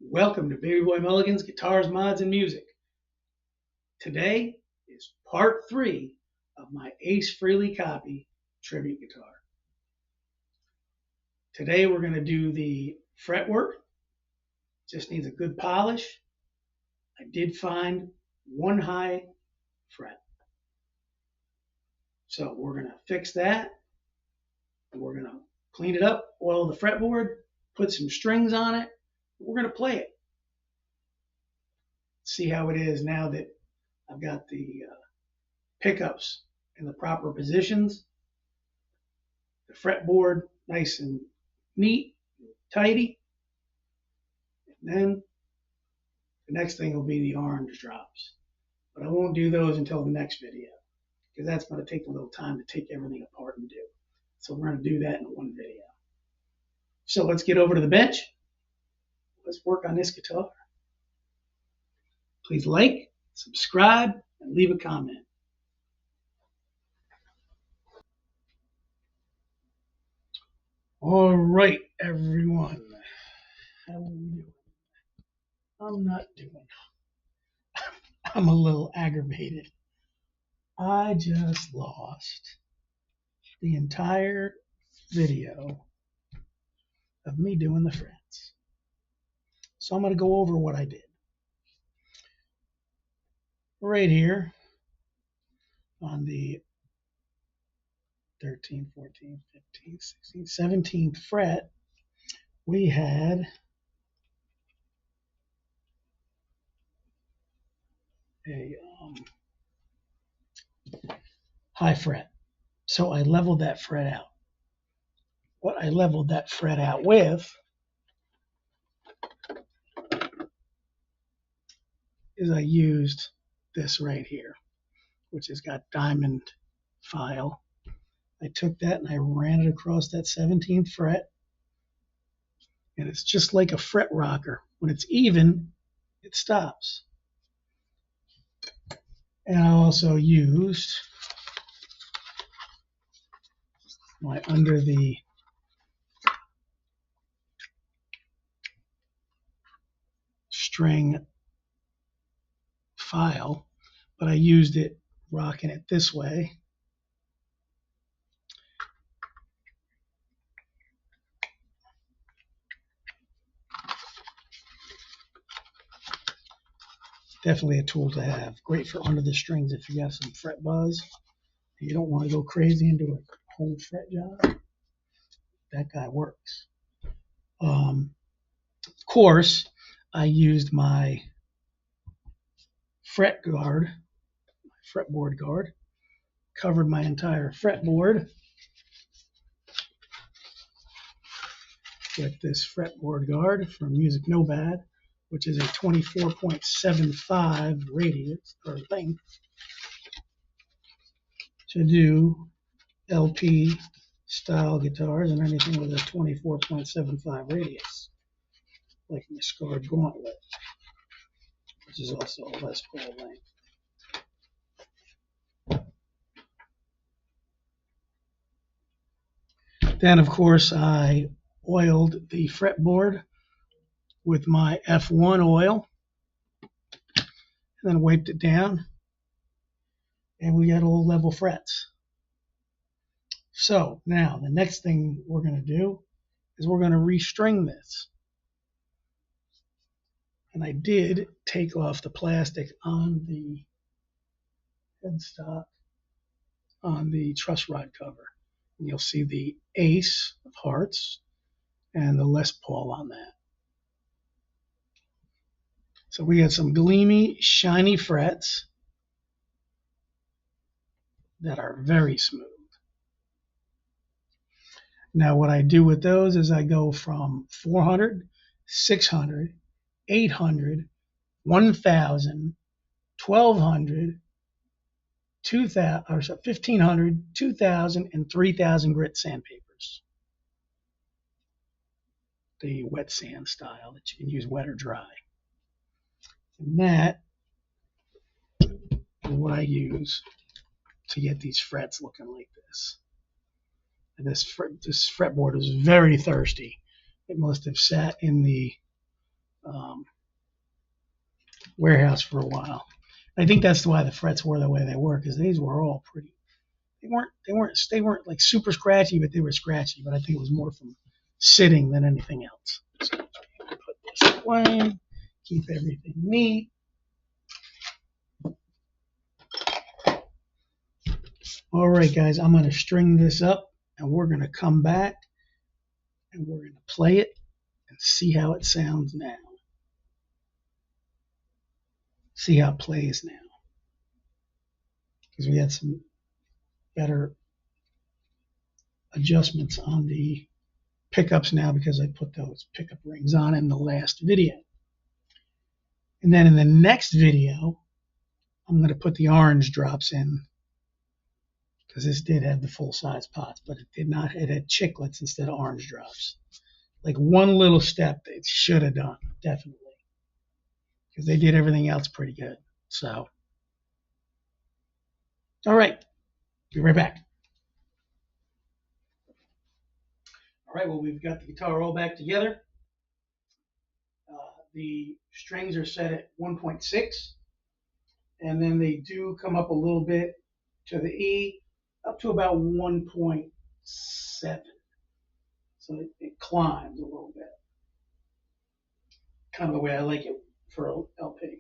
Welcome to Baby Boy Mulligan's Guitars, Mods, and Music. Today is part 3 of my Ace Frehley Copy tribute guitar. Today we're going to do the fretwork. Just needs a good polish. I did find one high fret. So we're going to fix that. And we're going to clean it up, oil the fretboard, put some strings on it. We're going to play it. See how it is now that I've got the pickups in the proper positions. The fretboard nice and neat, tidy. And then the next thing will be the orange drops. But I won't do those until the next video because that's going to take a little time to take everything apart and do. So we're going to do that in one video. So let's get over to the bench. Let's work on this guitar. Please like, subscribe, and leave a comment. All right, everyone. How are we doing? I'm not doing. I'm a little aggravated. I just lost the entire video of me doing the frets. So I'm going to go over what I did. Right here on the 13th, 14th, 15th, 16th, 17th fret, we had a high fret. So I leveled that fret out. What I leveled that fret out with is I used this right here, which has got diamond file. I took that and I ran it across that 17th fret, and it's just like a fret rocker. When it's even, it stops. And I also used my under the string file, but I used it rocking it this way. Definitely a tool to have. Great for under the strings if you got some fret buzz. You don't want to go crazy and do a whole fret job. That guy works. Of course, I used my fret guard, my fretboard guard, covered my entire fretboard with this fretboard guard from Music No Bad, which is a 24.75 radius or length to do LP style guitars and anything with a 24.75 radius, like my scarred gauntlet, which is also a Les Paul length. Then, of course, I oiled the fretboard with my F1 oil and then wiped it down, and we got all level frets. So now the next thing we're going to do is we're going to restring this. And I did take off the plastic on the headstock on the truss rod cover. And you'll see the Ace of Hearts and the Les Paul on that. So we got some gleamy, shiny frets that are very smooth. Now what I do with those is I go from 400, 600, 800, 1,000, 1,200, 2,000, or 1,500, 2,000, and 3,000 grit sandpapers. The wet sand style that you can use wet or dry. And that is what I use to get these frets looking like this. And this fretboard is very thirsty. It must have sat in the warehouse for a while. I think that's why the frets were the way they were, because these were all pretty. They weren't like super scratchy, but they were scratchy. But I think it was more from sitting than anything else. So put this away, keep everything neat. All right, guys, I'm going to string this up, and we're going to come back, and we're going to play it and see how it sounds now. See how it plays now. Because we had some better adjustments on the pickups now because I put those pickup rings on in the last video. And then in the next video, I'm going to put the orange drops in, because this did have the full-size pots, but it did not. It had chiclets instead of orange drops. Like one little step it should have done, definitely, because they did everything else pretty good. So, all right, be right back. All right, well, we've got the guitar all back together. The strings are set at 1.6, and then they do come up a little bit to the E, up to about 1.7. So it climbs a little bit. Kind of the way I like it for a LP.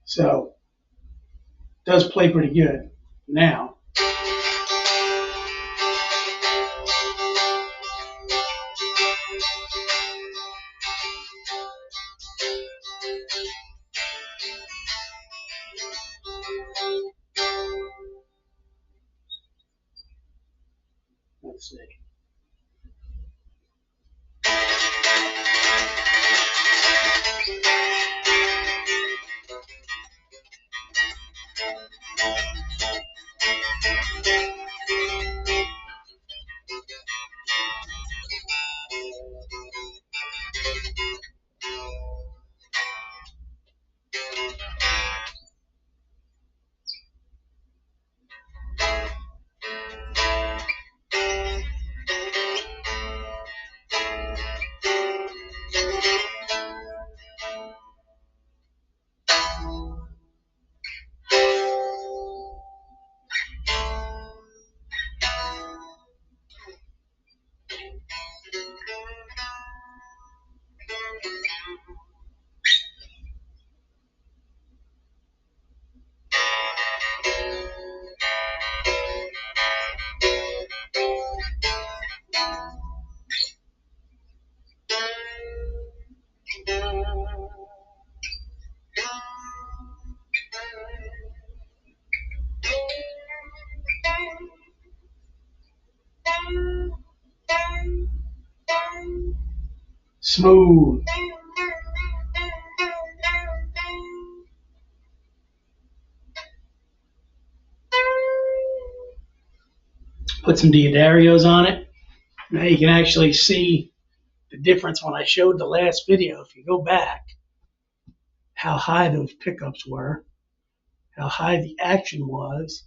So it does play pretty good now. Let's see. Smooth. Put some Diodarios on it. Now you can actually see the difference when I showed the last video. If you go back, how high those pickups were, how high the action was,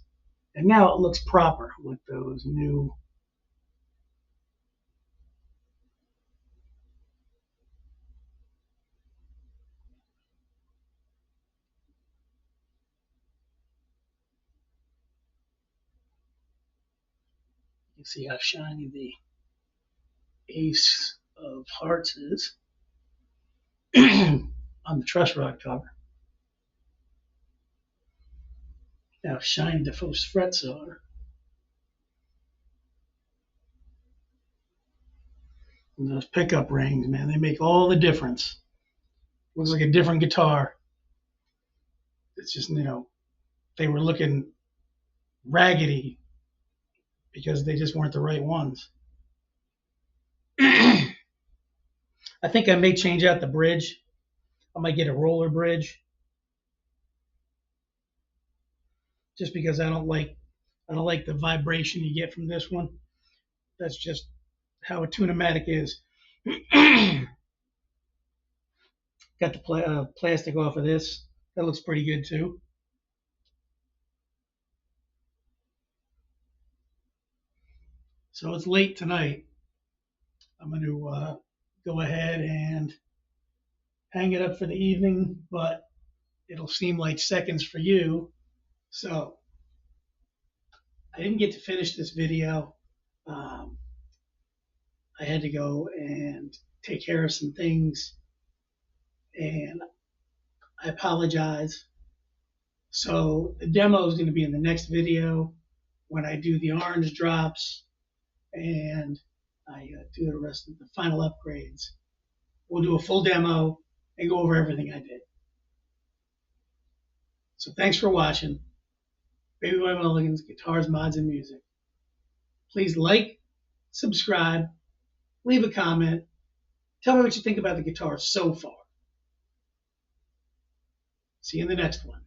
and now it looks proper with those new. You see how shiny the Ace of Hearts is on the truss rod cover. How shiny the first frets are. And those pickup rings, man, they make all the difference. Looks like a different guitar. It's just, they were looking raggedy because they just weren't the right ones. I think I may change out the bridge. I might get a roller bridge, just because I don't like the vibration you get from this one. That's just how a tune-o-matic is. Got the plastic off of this. That looks pretty good too. So it's late tonight. I'm going to go ahead and hang it up for the evening, but it'll seem like seconds for you. So I didn't get to finish this video. I had to go and take care of some things, and I apologize. So the demo is going to be in the next video when I do the orange drops and I do the rest of the final upgrades. We'll do a full demo and go over everything I did. So thanks for watching. Baby Boy Mulligan's Guitars, Mods, and Music. Please like, subscribe, leave a comment. Tell me what you think about the guitar so far. See you in the next one.